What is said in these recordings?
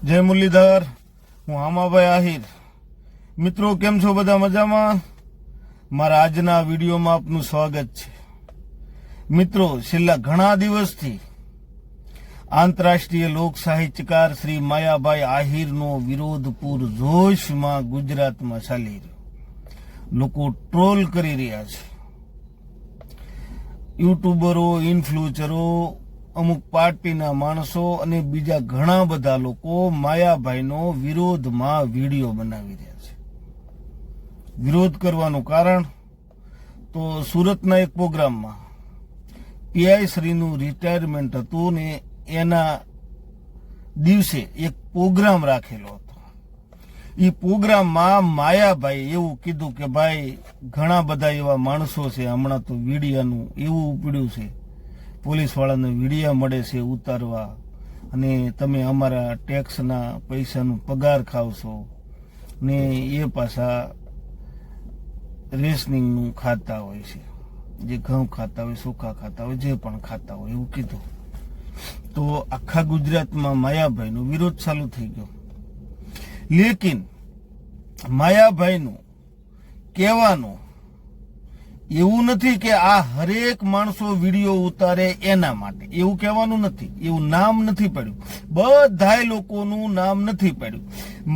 જય મુરલીધર, હું આમાભાઈ આહિર. મિત્રો કેમ છો? બધા મજામાં? મારા આજના વિડીયોમાં આપનું સ્વાગત છે. મિત્રો, છેલ્લા ઘણા દિવસથી આંતરરાષ્ટ્રીય લોક સાહિત્યકાર શ્રી માયાભાઈ આહિરનો વિરોધ પૂરજોશમાં ગુજરાતમાં ચાલી રહ્યો. લોકો ટ્રોલ કરી રહ્યા છે. યુટ્યુબરો, ઇન્ફ્લુએન્સરો, અમુક પાર્ટીના માણસો અને બીજા ઘણા બધા લોકો માયાભાઈનો વિરોધમાં વિડીયો બનાવી રહ્યા છે. વિરોધ કરવાનું કારણ તો સુરતના એક પ્રોગ્રામમાં પીઆઈ શ્રીનું રિટાયરમેન્ટ હતું ને એના દિવસે એક પ્રોગ્રામ રાખેલો હતો. એ પ્રોગ્રામમાં માયાભાઈ એવું કીધું કે ભાઈ ઘણા બધા એવા માણસો છે, હમણાં તો વિડીયાનું એવું ઉપડ્યું છે, પોલીસ વાળાને વિડીયા મળે છે ઉતારવા અને તમે અમારા ટેક્સના પૈસાનું પગાર ખાવશો ને એ પાછા રેશનિંગનું ખાતા હોય છે, જે ઘઉં ખાતા હોય, ચોખા ખાતા હોય, જે પણ ખાતા હોય એવું કીધું. તો આખા ગુજરાતમાં માયાભાઈનો વિરોધ ચાલુ થઈ ગયો. લેકિન માયાભાઈનું કહેવાનું એવું નથી કે આ હરેક માણસો વિડીયો ઉતારે એના માટે, એવું કહેવાનું નથી. એવું નામ નથી પડ્યું, બધાય લોકોનું નામ નથી પડ્યું.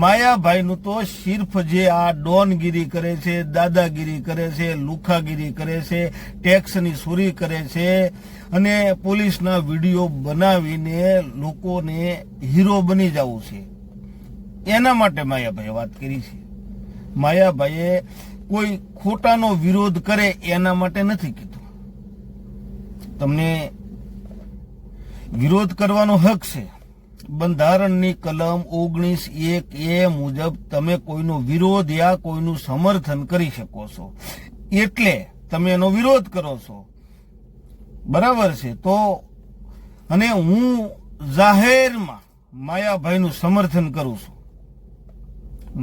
માયાભાઈનું તો સિર્ફ જે આ ડોનગીરી કરે છે, દાદાગીરી કરે છે, લુખાગીરી કરે છે, ટેક્સની ચોરી કરે છે અને પોલીસના વિડીયો બનાવીને લોકોને હીરો બની જવું છે, એના માટે માયાભાઈએ વાત કરી છે. માયાભાઈએ કોઈ ખોટાનો વિરોધ કરે એના માટે નથી કીધું. તમને વિરોધ કરવાનો હક છે. બંધારણની કલમ 19(1) મુજબ તમે કોઈનો વિરોધ યા કોઈનું સમર્થન કરી શકો છો, એટલે તમે એનો વિરોધ કરો છો, બરાબર છે. તો અને હું જાહેરમાં માયાભાઈનું સમર્થન કરું છું.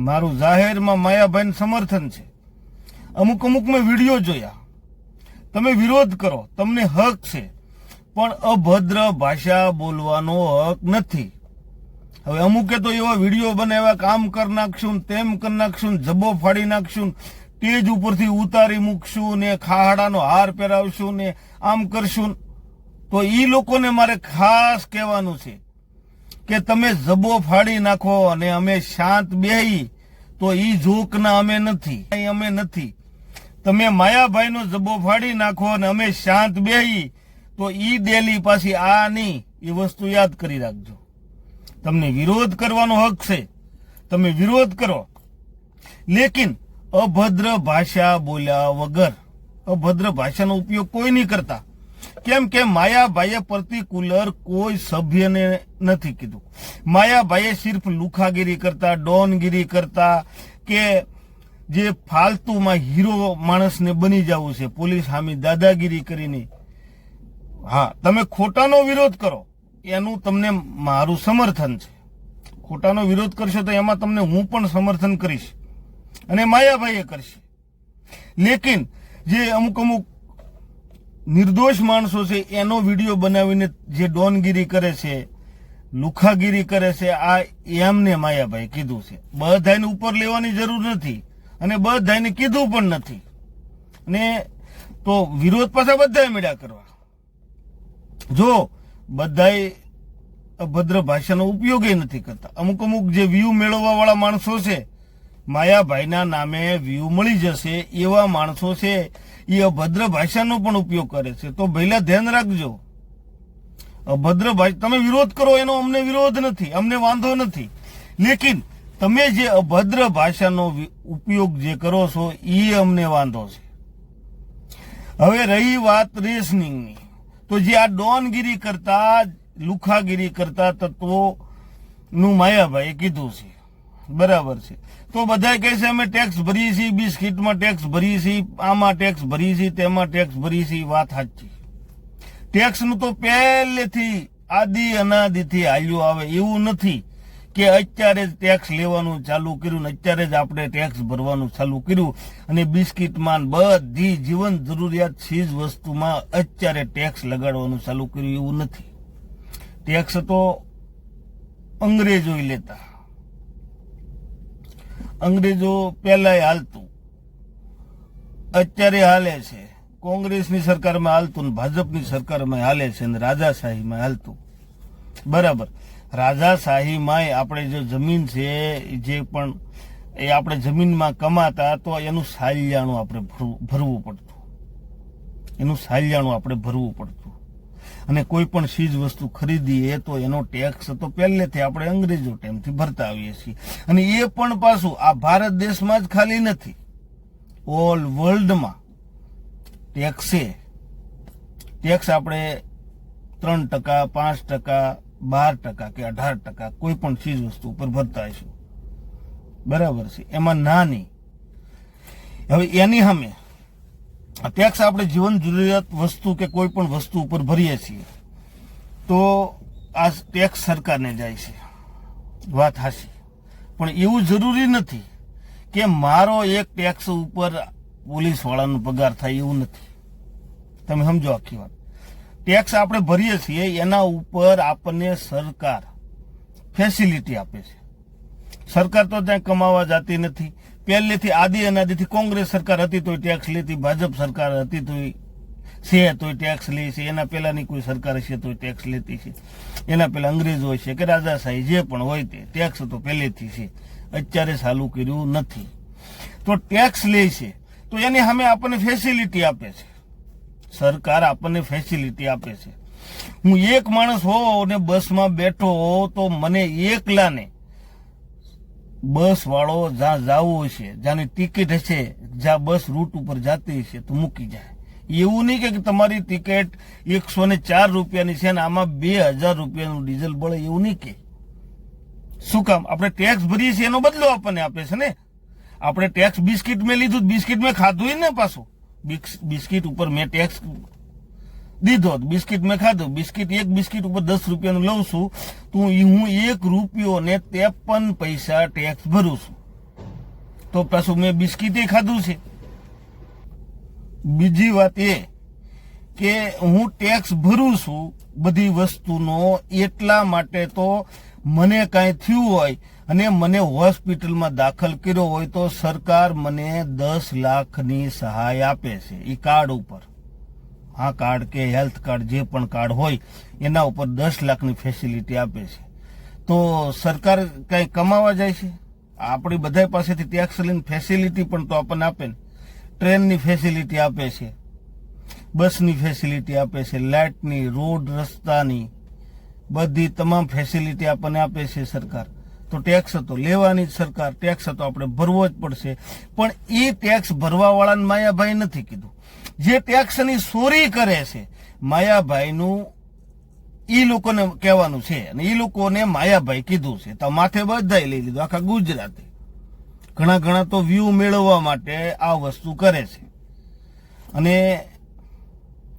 મારું જાહેરમાં માયાભાઈનું સમર્થન છે. અમુક મેં વિડીયો જોયા. તમે વિરોધ કરો, તમને હક છે, પણ અભદ્ર ભાષા બોલવાનો હક નથી. હવે અમુકે તો એવા વિડીયો બનાવ્યા, કામ કરી નાખશું, તેમ કરી નાખશું, જબ્બો ફાડી નાખશું, સ્ટેજ ઉપરથી ઉતારી મૂકશું ને ખાડાનો હાર પહેરાવશું ને આમ કરશું. તો ઈ લોકોને મારે ખાસ કહેવાનું છે કે તમે જબ્બો ફાડી નાખો અને અમે શાંત બેહી, તો ઈ જોકના અમે નથી. તમે માયાભાઈનો જબ્બો ફાડી નાખો અને અમે શાંત બેહી, તો ઈ ડેલી પાછી આ નહીં, એ વસ્તુ યાદ કરી રાખજો. તમને વિરોધ કરવાનો હક છે, તમે વિરોધ કરો, લેકિન અભદ્ર ભાષા બોલ્યા વગર. અભદ્ર ભાષાનો ઉપયોગ કોઈ નહીં કરતા. કેમ કે માયાભાઈએ પર્ટિક્યુલર કોઈ સભ્યને નથી કીધું. માયાભાઈએ સિર્ફ લુખાગીરી કરતા, ડોનગીરી કરતા કે જે ફાલતુમાં હીરો માણસને બની જવું છે, પોલીસ સામે દાદાગીરી કરીને. હા, તમે ખોટાનો વિરોધ કરો એનું તમને મારું સમર્થન છે. ખોટાનો વિરોધ કરશો તો એમાં તમને હું પણ સમર્થન કરીશ અને માયાભાઈએ કરશે. લેકિન જે અમુક નિર્દોષ માણસો છે એનો વિડીયો બનાવીને જે ડોનગીરી કરે છે, લુખાગીરી કરે છે, આ એમને માયાભાઈ કીધું છે. બધાને ઉપર લેવાની જરૂર નથી અને બધાને કીધું પણ નથી. અને તો વિરોધ પાછા બધાએ મળ્યા કરવા. જો બધાએ અભદ્ર ભાષાનો ઉપયોગ નથી કરતા. અમુક જે વ્યૂ મેળવવા વાળા માણસો છે, માયાભાઈના નામે વ્યૂ મળી જશે એવા માણસો છે, એ અભદ્ર ભાષાનો પણ ઉપયોગ કરે છે. તો પહેલા ધ્યાન રાખજો. અભદ્ર ભાષા તમે વિરોધ કરો એનો અમને વિરોધ નથી, અમને વાંધો નથી. લેકિન તમે જે અભદ્ર ભાષાનો ઉપયોગ જે કરો છો એ અમને વાંધો છે. હવે રહી વાત રેશનિંગની, તો જે આ ડોનગીરી કરતા, લુખાગીરી કરતા તત્વોનું માયાભાઈએ કીધું છે, બરાબર છે. તો બધા કહે છે અમે ટેક્સ ભરીએ છીએ, બિસ્કીટમાં ટેક્સ ભરીએ છીએ, આમાં ટેક્સ ભરીએ છીએ, તેમાં ટેક્સ ભરીએ છીએ. વાત સાચી. ટેક્સનું તો પહેલેથી આદિ અનાદિથી હાલ્યું આવે. એવું નથી કે અત્યારે જ ટેક્સ લેવાનું ચાલુ કર્યું ને અત્યારે જ આપણે ટેક્સ ભરવાનું ચાલુ કર્યું અને બિસ્કીટમાં બધી જીવન જરૂરિયાત ચીજ વસ્તુમાં અત્યારે ટેક્સ લગાડવાનું ચાલુ કર્યું. એવું નથી. ટેક્સ તો અંગ્રેજો લેતા. અંગ્રેજો પહેલા હાલતું, અત્યારે હાલે છે. કોંગ્રેસની સરકારમાં હાલતું ને ભાજપની સરકારમાં હાલે છે ને રાજાશાહીમાં હાલતું. બરાબર. રાજાશાહીમાં આપણે જો જમીન છે જે પણ એ આપણે જમીનમાં કમાતા તો એનું સાલિયાણું આપણે ભરવું પડતું. એનું સાલિયાણું આપણે ભરવું પડતું. અને કોઈ પણ ચીજ વસ્તુ ખરીદીએ તો એનો ટેક્સ તો પહેલેથી આપણે અંગ્રેજો ટાઈમથી ભરતા આવીએ છીએ. અને એ પણ પાછું આ ભારત દેશમાં જ ખાલી નથી, ઓલ વર્લ્ડમાં ટેક્સ આપણે 3%, 5%, 12% કે 18% કોઈ પણ ચીજ વસ્તુ ઉપર ભરતા હશું. બરાબર છે. એમાં નાની હવે એની સામે ટેક્સ આપણે જીવન જરૂરિયાત વસ્તુ કે કોઈ પણ વસ્તુ ઉપર ભરીએ છીએ તો આ ટેક્સ સરકારને જાય છે. વાત હાચી. પણ એવું જરૂરી નથી કે મારો એક ટેક્સ ઉપર પોલીસ વાળાનો પગાર થાય, એવું નથી. તમે સમજો આખી વાત. ટેક્સ આપણે ભરીએ છીએ એના ઉપર આપણને સરકાર ફેસિલિટી આપે છે. સરકાર તો ત્યાં કમાવા જતી નથી. પહેલેથી આદિ અનાદિથી કોંગ્રેસ સરકાર હતી તોય ટેક્સ લેતી, ભાજપ સરકાર હતી તોય ટેક્સ લે છે, એના પહેલાની કોઈ સરકાર હશે તોય ટેક્સ લેતી છે, એના પહેલા અંગ્રેજો હશે કે રાજાશાહી જે પણ હોય તે ટેક્સ તો પહેલેથી છે, અત્યારે ચાલુ કર્યું નથી. તો ટેક્સ લે છે તો એની સામે આપણને ફેસિલિટી આપે છે. સરકાર આપણને ફેસિલિટી આપે છે. હું એક માણસ હોઉં ને બસમાં બેઠો હોઉં તો મને એકલાને બસ વાળો જ્યાં જવું હશે, જ્યાંની ટિકિટ હશે, જ્યાં બસ રૂટ ઉપર જતી હશે તો મૂકી જાય. એવું નહીં કે તમારી ટિકિટ 104 રૂપિયાની છે ને આમાં 2000 રૂપિયાનું ડીઝલ બળે, એવું નહીં કે. શું કામ? આપણે ટેક્સ ભરીએ છીએ એનો બદલો આપણને આપે છે ને. આપણે ટેક્સ બિસ્કિટ મેં લીધું, બિસ્કિટ મેં ખાધું ને પાછું. બિસ્કિટ ઉપર મેં ટેક્સ દીધો, બિસ્કિટ મેં ખાધું. બિસ્કિટ એક બિસ્કિટ ઉપર 10 રૂપિયાનું લઉં છું તો હું 1 રૂપિયો ને 53 પૈસા ટેક્સ ભરું છું. તો પાછું મેં બિસ્કિટે ખાધું છે. બીજી વાત એ કે હું ટેક્સ ભરું છું બધી વસ્તુનો એટલા માટે તો મને કાંઈ થયું હોય અને મને હોસ્પિટલમાં દાખલ કર્યો હોય તો સરકાર મને 10 લાખની સહાય આપે છે એ કાર્ડ ઉપર. આ કાર્ડ કે હેલ્થ કાર્ડ જે પણ કાર્ડ હોય એના ઉપર 10 લાખની ફેસિલિટી આપે છે. તો સરકાર કઈ કમાવા જાય છે? આપણી બધા પાસેથી ટેક્સ લઈને ફેસિલિટી પણ તો આપણને આપે ને. ટ્રેનની ફેસિલિટી આપે છે, બસની ફેસિલિટી આપે છે, લાઇટની, રોડ રસ્તાની બધી તમામ ફેસિલિટી આપણને આપે છે સરકાર. તો ટેક્સ તો લેવાની જ સરકાર, ટેક્સ તો આપણે ભરવો જ પડશે. પણ એ ટેક્સ ભરવા વાળાને માયાભાઈ નથી કીધું. જે ટેક્સની ચોરી કરે છે માયાભાઈનું એ લોકોને કહેવાનું છે અને એ લોકોને માયાભાઈ કીધું છે. તો માથે બધાય લઈ લીધું, આખા ગુજરાતે. ઘણા તો વ્યૂ મેળવવા માટે આ વસ્તુ કરે છે. અને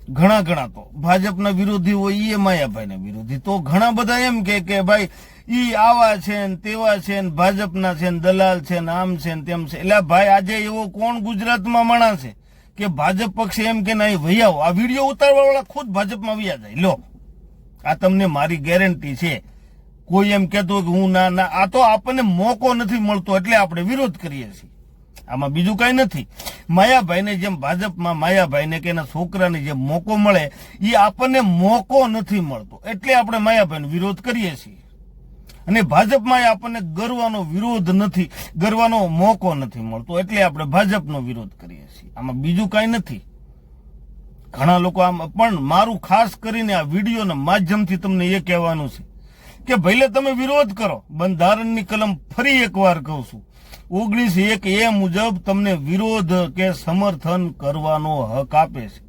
ઘણા તો ભાજપના વિરોધી હોય એ માયાભાઈના વિરોધી. તો ઘણા બધા એમ કે ભાઈ ઈ આવા છે ને તેવા છે ને ભાજપના છે ને દલાલ છે ને આમ છે ને તેમ છે. એટલે ભાઈ આજે એવો કોણ ગુજરાતમાં માણસ છે કે ભાજપ પક્ષે એમ કે નહીં વહી આવો? આ વિડીયો ઉતારવા વાળા ખુદ ભાજપમાં વયા જાય. લો, આ તમને મારી ગેરંટી છે. કોઈ એમ કહેતો કે હું ના, આ તો આપણને મોકો નથી મળતો એટલે આપણે વિરોધ કરીએ છીએ. આમાં બીજું કઈ નથી. માયાભાઈને જેમ ભાજપમાં માયાભાઈને કે એના છોકરાને જેમ મોકો મળે એ આપણને મોકો નથી મળતો એટલે આપણે માયાભાઈનો વિરોધ કરીએ છીએ. અને ભાજપમાં આપણને ગરવાનો વિરોધ નથી, ગરવાનો મોકો નથી મળતો એટલે આપણે ભાજપનો વિરોધ કરીએ છીએ. આમાં બીજું કઈ નથી. ઘણા લોકો આમ પણ મારું ખાસ કરીને આ વિડીયોના માધ્યમથી તમને એ કહેવાનું છે કે ભલે તમે વિરોધ કરો, બંધારણની કલમ ફરી એકવાર કહું છું 19(1) મુજબ તમને વિરોધ કે સમર્થન કરવાનો હક આપે છે.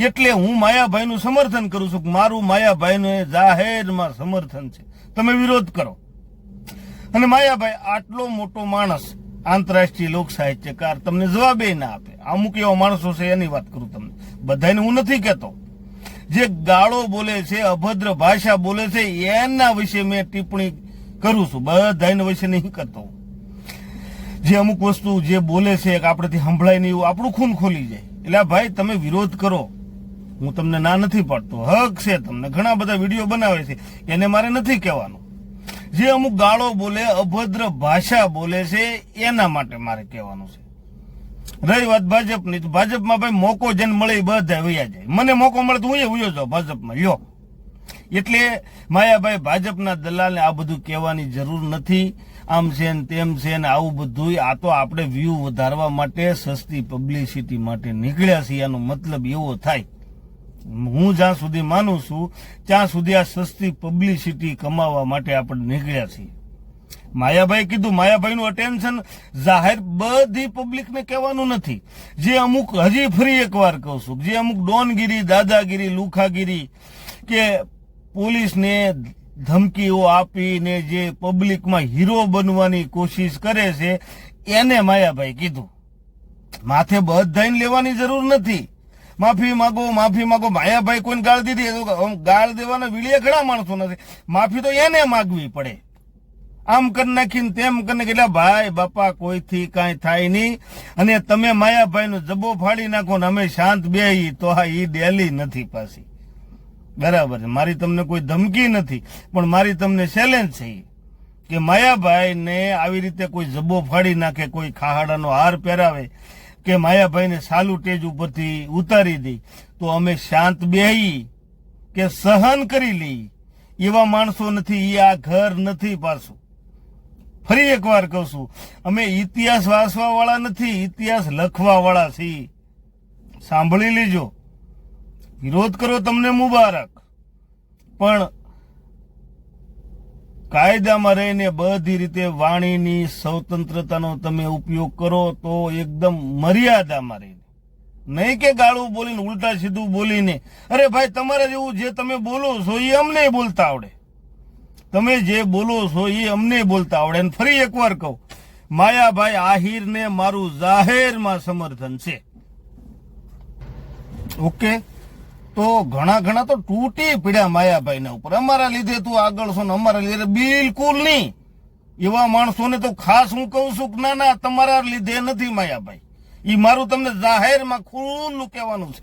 એટલે હું માયાભાઈનું સમર્થન કરું છું. મારું માયાભાઈનું જાહેરમાં સમર્થન છે. તમે વિરોધ કરો. અને માયાભાઈ આટલો મોટો માણસ, આંતરરાષ્ટ્રીય લોક સાહિત્યકાર, તમને જવાબે ના આપે. અમુક એવા માણસો છે એની વાત કરું તમને, બધાને હું નથી કહેતો. જે ગાળો બોલે છે, અભદ્ર ભાષા બોલે છે એના વિશે મેં ટિપ્પણી કરું છું, બધાના વિશે નહીં કરતો. જે અમુક વસ્તુ જે બોલે છે કે આપણેથી સંભળાય નહીં એવું આપણું ખૂન ખોલી જાય. એટલે ભાઈ તમે વિરોધ કરો, હું તમને ના નથી પાડતો, હક છે તમને. ઘણા બધા વિડીયો બનાવે છે એને મારે નથી કહેવાનું. જે અમુક ગાળો બોલે, અભદ્ર ભાષા બોલે છે, એના માટે મારે કહેવાનું છે. રહી વાત ભાજપની, તો ભાજપમાં ભાઈ મોકો જેને મળે એ બધા વયા જાય. મને મોકો મળે તો હું એ વયો જાઉં ભાજપમાં, લ્યો. એટલે માયાભાઈ, ભાજપના દલાલને આ બધું કહેવાની જરૂર નથી. આમ છે ને તેમ છે ને આવું બધું, આ તો આપણે વ્યૂ વધારવા માટે, સસ્તી પબ્લિસિટી માટે નીકળ્યા છીએ. આનો મતલબ એવો થાય, હું જ્યાં સુધી માનું છું ત્યાં સુધી આ સસ્તી પબ્લિસિટી કમાવા માટે આપણે નીકળ્યા છીએ. માયાભાઈ કીધું, માયાભાઈનું અટેન્શન જાહેર બધી પબ્લિકને કહેવાનું નથી. જે અમુક, હજી ફરી એકવાર કહું છું, જે અમુક ડોનગીરી, દાદાગીરી, લુખાગીરી કે પોલીસને ધમકીઓ આપીને જે પબ્લિકમાં હીરો બનવાની કોશિશ કરે છે, એને માયાભાઈ કીધું. માથે બધાઈને લેવાની જરૂર નથી. માફી માંગો, માફી માંગો. માયાભાઈ કોઈને ગાળ દીધી, ગાળ દેવાના વીડિયા ઘણા માણસો નથી. માફી તો એને માગવી પડે. આમ કરી નાખીને તેમ કરીને, એટલે ભાઈ બાપા કોઈથી કાંઈ થાય નહીં. અને તમે માયાભાઈનો જબ્બો ફાડી નાખો ને અમે શાંત બેહી, તો હા ઈ ડેલી નથી પાછી. બરાબર છે, મારી તમને કોઈ ધમકી નથી, પણ મારી તમને ચેલેન્જ છે કે માયાભાઈને આવી રીતે કોઈ જબ્બો ફાડી નાખે, કોઈ ખાહાડાનો હાર પહેરાવે કે માયાભાઈને સાલું ટેજ ઉપરથી ઉતારી દે, તો અમે શાંત બેહી કે સહન કરી લઈ. એવા માણસો નથી, એ આ ઘર નથી. પાછું ફરી એકવાર કહું છું, અમે ઇતિહાસ વાંચવા વાળા નથી, ઇતિહાસ લખવા વાળા છીએ. સાંભળી લેજો. વિરોધ કરો, તમને મુબારક, પણ કાયદામાં રહીને બધી રીતે વાણીની સ્વતંત્રતાનો તમે ઉપયોગ કરો તો એકદમ મર્યાદામાં રહીને, નહીં કે ગાળું બોલીને, ઉલટા સીધું બોલીને. અરે ભાઈ, તમારે જેવું જે તમે બોલો છો એ અમને બોલતા આવડે. તમે જે બોલો છો એ અમને બોલતા આવડે. અને ફરી એકવાર કહું, માયાભાઈ આહિરને મારું જાહેરમાં સમર્થન છે. ઓકે, તો ઘણા તો તૂટી પડ્યા માયાભાઈના ઉપર. અમારા લીધે તું આગળ છો ને અમારા લીધે, બિલકુલ નહીં. એવા માણસોને તો ખાસ હું કહું છું કે ના ના, તમારા લીધે નથી માયાભાઈ. એ મારું તમને જાહેરમાં ખુલ્લું કહેવાનું છે.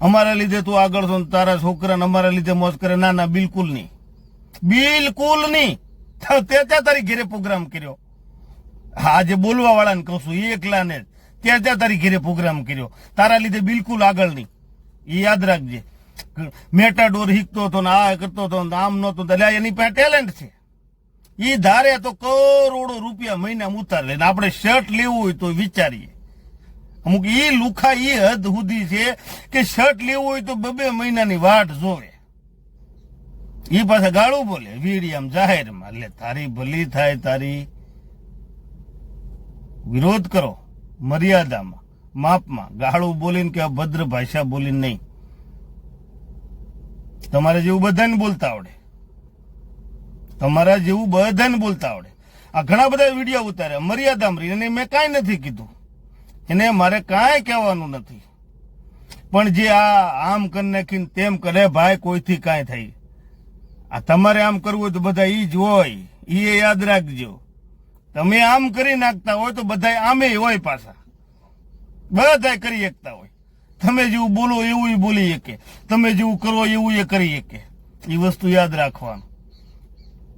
અમારા લીધે તું આગળ છો ને તારા છોકરાને અમારા લીધે મોજ કરે, ના ના, બિલકુલ નહીં, બિલકુલ નહીં. તે ત્યાં તારી ઘેરે પ્રોગ્રામ કર્યો. હા, આજે બોલવા વાળાને કહું છું, એકલાને ત્યાં તારી ઘેરે પ્રોગ્રામ કર્યો. તારા લીધે બિલકુલ આગળ નહીં. એ યાદ રાખજે. મેટાડોર શીખતો હતો ને આ કરતો હતો, આમ નહોતો, એની પાસે ટેલેન્ટ છે. એ ધારે તો કરોડો રૂપિયા મહિનામાં ઉતાર લે. આપણે શર્ટ લેવું હોય તો વિચારીએ. અમુક એ લુખા એ હદ સુધી છે કે શર્ટ લેવું હોય તો 2 મહિનાની વાટ જોવે. એ પાછા ગાળું બોલે વીડિયામ જાહેરમાં. એટલે તારી ભલી થાય, તારી વિરોધ કરો મર્યાદામાં, માપમાં. ગાળું બોલીને કે અભદ્ર ભાષા બોલીને નહીં. તમારે જેવું બધાને બોલતા આવડે, તમારા જેવું બધાને બોલતા આવડે. આ ઘણા બધા વિડીયો ઉતાર્યા મર્યાદામાં રહીને, એને મેં કાંઈ નથી કીધું, એને મારે કાંઈ કહેવાનું નથી. પણ જે આ આમ કરી નાખીને તેમ કરે, ભાઈ કોઈથી કાંઈ થાય. આ તમારે આમ કરવું હોય તો બધા ઈ જ હોય, એ યાદ રાખજો. તમે આમ કરી નાખતા હોય તો બધા આમે હોય, પાછા બધા કરી શકતા હોય. તમે જેવું બોલો એવું બોલી શકે, તમે જેવું કરો એવું એ કરી શકે. એ વસ્તુ યાદ રાખવાનું.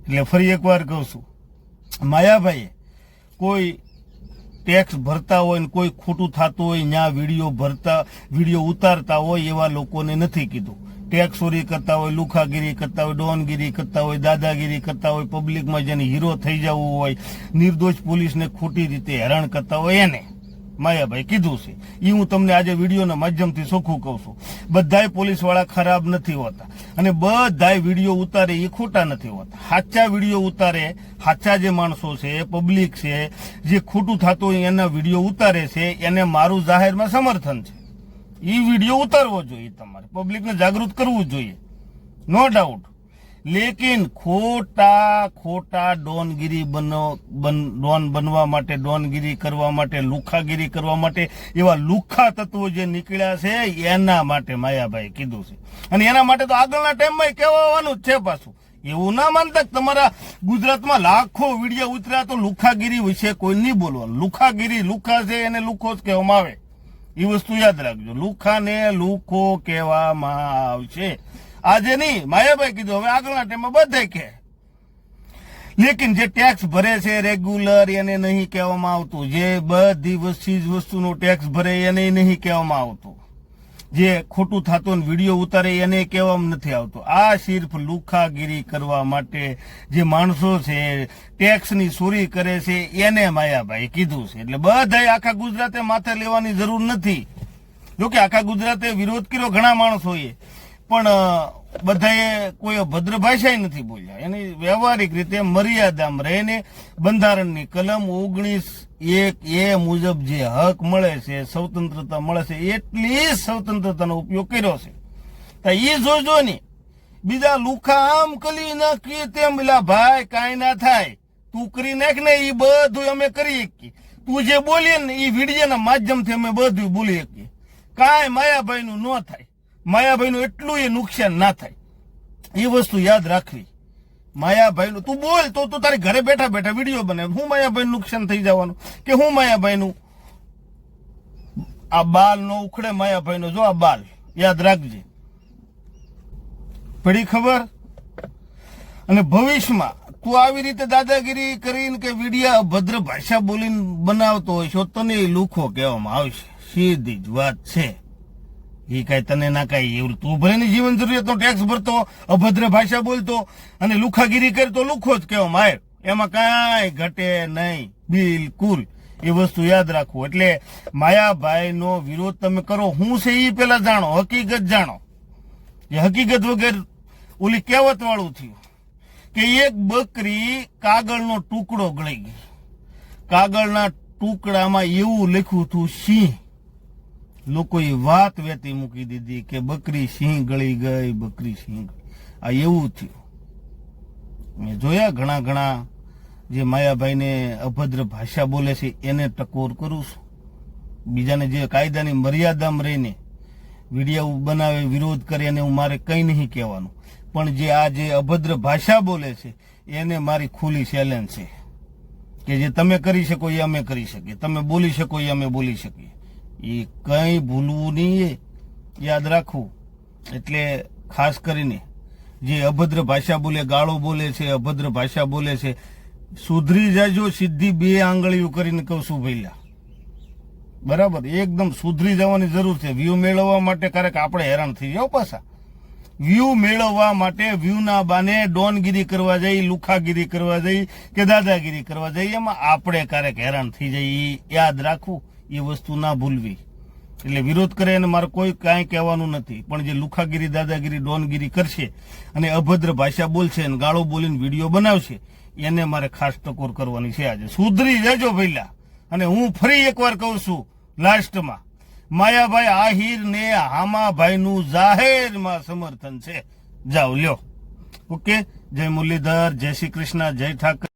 એટલે ફરી એકવાર કહું છું, માયાભાઈએ કોઈ ટેક્સ ભરતા હોય ને કોઈ ખોટું થતું હોય ત્યાં વિડીયો ઉતારતા હોય એવા લોકોને નથી કીધું. ટેક્સ ચોરી કરતા હોય, લુખાગીરી કરતા હોય, ડોનગીરી કરતા હોય, દાદાગીરી કરતા હોય, પબ્લિકમાં જેને હીરો થઈ જવું હોય, નિર્દોષ પોલીસને ખોટી રીતે હેરાન કરતા હોય, એને માયાભાઈ કીધું છે. એ હું તમને આજે વિડીયોના માધ્યમથી ચોખ્ખું કહું છું. બધાય પોલીસ વાળા ખરાબ નથી હોતા અને બધાય વિડીયો ઉતારે એ ખોટા નથી હોતા. સાચા વિડીયો ઉતારે, સાચા જે માણસો છે, પબ્લિક છે, જે ખોટું થતું હોય એના વિડીયો ઉતારે છે, એને મારું જાહેરમાં સમર્થન છે. એ વિડીયો ઉતારવો જોઈએ. તમારે પબ્લિકને જાગૃત કરવું જોઈએ, નો ડાઉટ. લેકિન ખોટા ડોનગીરી ડોન બનવા માટે, ડોનગીરી કરવા માટે, લુખાગીરી કરવા માટે, એવા લુખા તત્વો જે નીકળ્યા છે એના માટે માયાભાઈ કીધું છે. અને એના માટે તો આગળના ટાઈમમાં કહેવાનું જ છે. પાછું એવું ના માનતા કે તમારા ગુજરાતમાં લાખો વિડીયો ઉતર્યા તો લુખાગીરી વિશે કોઈ નહીં બોલવાનું. લુખાગીરી, લુખા છે એને લુખો જ કહેવામાં આવે. એ વસ્તુ યાદ રાખજો. લુખાને લુખો કહેવામાં આવશે. આજે નહીં, માયાભાઈ કીધું, હવે આગળના ટાઈમમાં બધા કહે. લેકિન જે ટેક્સ ભરે છે રેગ્યુલર એને નહીં કહેવામાં આવતું, જે બધી વસ્તુનો ટેક્સ ભરે એને નહીં કહેવામાં આવતું, જે ખોટું થતું વિડીયો ઉતારે એને કહેવામાં નથી આવતું. આ સિર્ફ લુખાગીરી કરવા માટે જે માણસો છે ટેક્સની ચોરી કરે છે એને માયાભાઈ કીધું છે. એટલે બધાય આખા ગુજરાતે માથે લેવાની જરૂર નથી. જોકે આખા ગુજરાતે વિરોધ કર્યો ઘણા માણસોએ, પણ બધાએ કોઈ અભદ્ર ભાષા નથી બોલ્યા. એની વ્યવહારિક રીતે મર્યાદામાં રહીને બંધારણની કલમ 19(1)(a) મુજબ જે હક મળે છે, સ્વતંત્રતા મળે છે, એટલી સ્વતંત્રતાનો ઉપયોગ કર્યો છે. તો એ જોજો ને, બીજા લુખા આમ કલી નાખી તેમ પેલા ભાઈ કાંઈ ના થાય, તું કરી નાખ ને, એ બધું અમે કરી શકીએ. તું જે બોલીએ ને એ વિડીયોના માધ્યમથી અમે બધું બોલી શકીએ. કાંઈ માયાભાઈનું ન થાય, માયાભાઈનું એટલું એ નુકસાન ના થાય. એ વસ્તુ યાદ રાખવી. માયાભાઈનું તું બોલ તો તું તારી ઘરે બેઠા બેઠા વિડીયો બને, હું માયાભાઈનું નુકસાન થઈ જવાનું કે હું માયાભાઈનું આ બાલ નો ઉખડે માયાભાઈનો, જો આ બાલ યાદ રાખજે, પડી ખબર. અને ભવિષ્યમાં તું આવી રીતે દાદાગીરી કરીને કે વિડીયો અભદ્ર ભાષા બોલીને બનાવતો હોય છો, તને લુખો કહેવામાં આવશે. સીધી જ વાત છે. એ કઈ તને ના કઈ એવું, તું ભલે ની જીવન જરૂરિયાતનો ટેક્સ ભરતો, અભદ્ર ભાષા બોલતો અને લુખાગીરી કરતો, લુખો જ કહેવામાં આવે. એમાં કાંઈ ઘટે નહીં, બિલકુલ. એ વસ્તુ યાદ રાખવું. એટલે માયાભાઈનો વિરોધ તમે કરો, હું છે એ પેલા જાણો, હકીકત જાણો. એ હકીકત વગર ઓલી કહેવત વાળું થયું કે એક બકરી કાગળનો ટુકડો ગળી ગઈ. કાગળના ટુકડામાં એવું લખ્યું હતું સિંહ. લોકોએ વાત વેતી મૂકી દીધી કે બકરી સિંહ ગળી ગઈ, બકરી સિંહ ગળી. આ એવું થયું. મેં જોયા ઘણા જે માયાભાઈને અભદ્ર ભાષા બોલે છે એને ટકોર કરું છું. બીજાને જે કાયદાની મર્યાદામાં રહીને વિડીયો બનાવે, વિરોધ કરે, એને હું મારે કંઈ નહીં કહેવાનું. પણ જે આ જે અભદ્ર ભાષા બોલે છે એને મારી ખુલ્લી ચેલેન્જ છે કે જે તમે કરી શકો એ અમે કરી શકીએ, તમે બોલી શકો એ અમે બોલી શકીએ. એ કંઈ ભૂલવું નહીં, યાદ રાખવું. એટલે ખાસ કરીને જે અભદ્ર ભાષા બોલે, ગાળો બોલે છે, અભદ્ર ભાષા બોલે છે, સુધરી જાજો. સીધી 2 આંગળીઓ કરીને કહું છું ભઈલા, બરાબર, એકદમ સુધરી જવાની જરૂર છે. વ્યૂ મેળવવા માટે ક્યારેક આપણે હેરાન થઈ જાવ પાછા. વ્યૂ મેળવવા માટે વ્યૂના બાને ડોનગીરી કરવા જઈ, લુખાગીરી કરવા જઈ કે દાદાગીરી કરવા જઈ, એમાં આપણે ક્યારેક હેરાન થઈ જાય. યાદ રાખવું, એ વસ્તુ ના ભૂલવી. એટલે વિરોધ કરે એને મારે કોઈ કાંઈ કહેવાનું નથી, પણ જે લુખાગીરી, દાદાગીરી, ડોનગીરી કરશે અને અભદ્ર ભાષા બોલશે અને ગાળો બોલીને વિડીયો બનાવશે, એને મારે ખાસ ટકોર કરવાની છે. આજે સુધરી જજો ભઈલા. અને હું ફરી એકવાર કહું છું લાસ્ટમાં, માયાભાઈ આહિર ને હામાભાઈનું જાહેરમાં સમર્થન છે. જાઓ લ્યો. ઓકે. જય મુરલીધર, જય શ્રી કૃષ્ણ, જય ઠાકર.